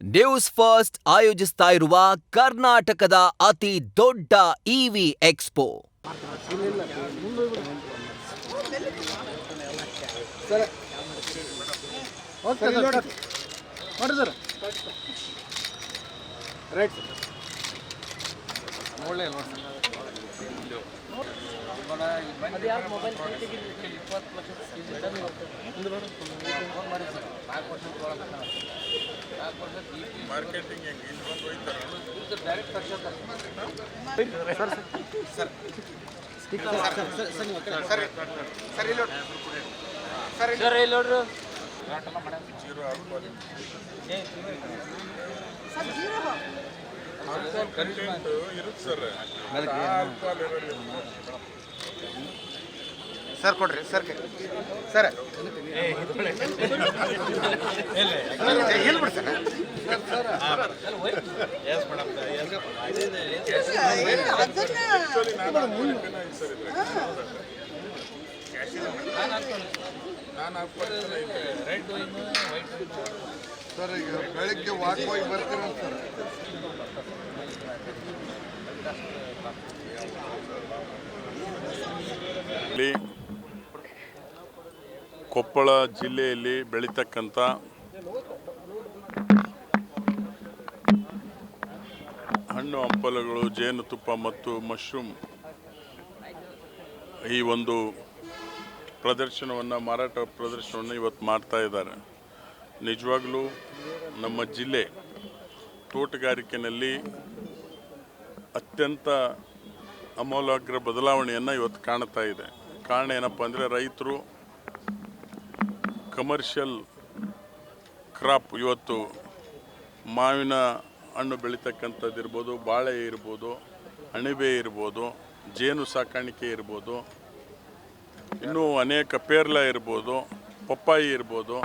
News first ಆಯೋಜಿಸ್ತಾ ಇರುವ ಕರ್ನಾಟಕದ ಅತಿ ದೊಡ್ಡ ಇವಿ ಎಕ್ಸ್ಪೋ. ಸರ್ ಕೊಡ್ರಿ ಸರ್ ಸರ್ ಎಲ್ಲಿ ಬಿಡಿ ಸರ್ ಸರ್ ಈಗ ಬೆಳಗ್ಗೆ ವಾಕ್ ಹೋಗಿ ಬರ್ತೀರ ಸರ್. ಕೊಪ್ಪಳ ಜಿಲ್ಲೆಯಲ್ಲಿ ಬೆಳೀತಕ್ಕಂಥ ಹಣ್ಣು ಹಂಪಲುಗಳು, ಜೇನುತುಪ್ಪ ಮತ್ತು ಮಶ್ರೂಮ್ ಈ ಒಂದು ಮಾರಾಟ ಪ್ರದರ್ಶನವನ್ನು ಇವತ್ತು ಮಾಡ್ತಾ ಇದ್ದಾರೆ. ನಿಜವಾಗ್ಲೂ ನಮ್ಮ ಜಿಲ್ಲೆ ತೋಟಗಾರಿಕೆಯಲ್ಲಿ ಅತ್ಯಂತ ಅಮೂಲಾಗ್ರ ಬದಲಾವಣೆಯನ್ನು ಇವತ್ತು ಕಾಣ್ತಾ ಇದೆ. ಕಾರಣ ಏನಪ್ಪ ಅಂದರೆ, ರೈತರು ಕಮರ್ಷಿಯಲ್ ಕ್ರಾಪ್ ಇವತ್ತು ಮಾವಿನ ಹಣ್ಣು ಬೆಳೀತಕ್ಕಂಥದ್ದು ಇರ್ಬೋದು, ಬಾಳೆ ಇರ್ಬೋದು, ಅಣಿಬೆ ಇರ್ಬೋದು, ಜೇನು ಸಾಕಾಣಿಕೆ ಇರ್ಬೋದು, ಇನ್ನೂ ಅನೇಕ ಪೇರ್ಲ ಇರ್ಬೋದು, ಪಪ್ಪಾಯಿ ಇರ್ಬೋದು,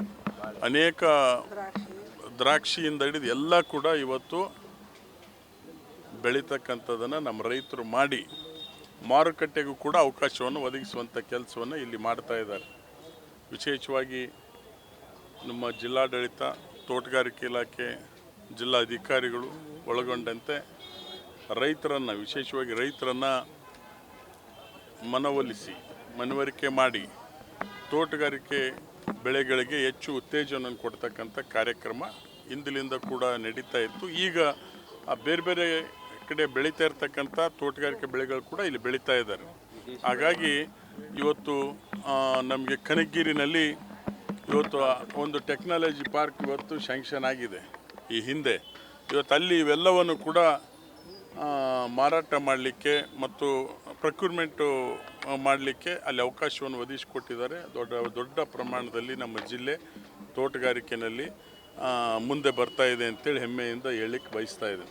ಅನೇಕ ದ್ರಾಕ್ಷಿಯಿಂದ ಹಿಡಿದು ಎಲ್ಲ ಕೂಡ ಇವತ್ತು ಬೆಳೀತಕ್ಕಂಥದ್ದನ್ನು ನಮ್ಮ ರೈತರು ಮಾಡಿ ಮಾರುಕಟ್ಟೆಗೂ ಕೂಡ ಅವಕಾಶವನ್ನು ಒದಗಿಸುವಂಥ ಕೆಲಸವನ್ನು ಇಲ್ಲಿ ಮಾಡ್ತಾ ಇದ್ದಾರೆ. ವಿಶೇಷವಾಗಿ ನಮ್ಮ ಜಿಲ್ಲಾಡಳಿತ, ತೋಟಗಾರಿಕೆ ಇಲಾಖೆ, ಜಿಲ್ಲಾ ಅಧಿಕಾರಿಗಳು ಒಳಗೊಂಡಂತೆ ರೈತರನ್ನು, ವಿಶೇಷವಾಗಿ ರೈತರನ್ನು ಮನವರಿಕೆ ಮಾಡಿ ತೋಟಗಾರಿಕೆ ಬೆಳೆಗಳಿಗೆ ಹೆಚ್ಚು ಉತ್ತೇಜನವನ್ನು ಕೊಡ್ತಕ್ಕಂಥ ಕಾರ್ಯಕ್ರಮ ಹಿಂದಿನಿಂದ ಕೂಡ ನಡೀತಾ ಇತ್ತು. ಈಗ ಬೇರೆ ಬೇರೆ ಕಡೆ ಬೆಳೀತಾ ಇರ್ತಕ್ಕಂಥ ತೋಟಗಾರಿಕೆ ಬೆಳೆಗಳು ಕೂಡ ಇಲ್ಲಿ ಬೆಳೀತಾ ಇದ್ದಾರೆ. ಹಾಗಾಗಿ ಇವತ್ತು ನಮಗೆ ಕನಕಗಿರಿನಲ್ಲಿ ಇವತ್ತು ಒಂದು ಟೆಕ್ನಾಲಜಿ ಪಾರ್ಕ್ ಇವತ್ತು ಶಾಂಕ್ಷನ್ ಆಗಿದೆ. ಈ ಹಿಂದೆ ಇವತ್ತು ಅಲ್ಲಿ ಇವೆಲ್ಲವನ್ನು ಕೂಡ ಮಾರಾಟ ಮಾಡಲಿಕ್ಕೆ ಮತ್ತು ಪ್ರೊಕ್ಯೂರ್ಮೆಂಟು ಮಾಡಲಿಕ್ಕೆ ಅಲ್ಲಿ ಅವಕಾಶವನ್ನು ಒದಗಿಸಿಕೊಟ್ಟಿದ್ದಾರೆ. ದೊಡ್ಡ ಪ್ರಮಾಣದಲ್ಲಿ ನಮ್ಮ ಜಿಲ್ಲೆ ತೋಟಗಾರಿಕೆಯಲ್ಲಿ ಮುಂದೆ ಬರ್ತಾ ಇದೆ ಅಂತೇಳಿ ಹೆಮ್ಮೆಯಿಂದ ಹೇಳಲಿಕ್ಕೆ ಬಯಸ್ತಾ ಇದೆ.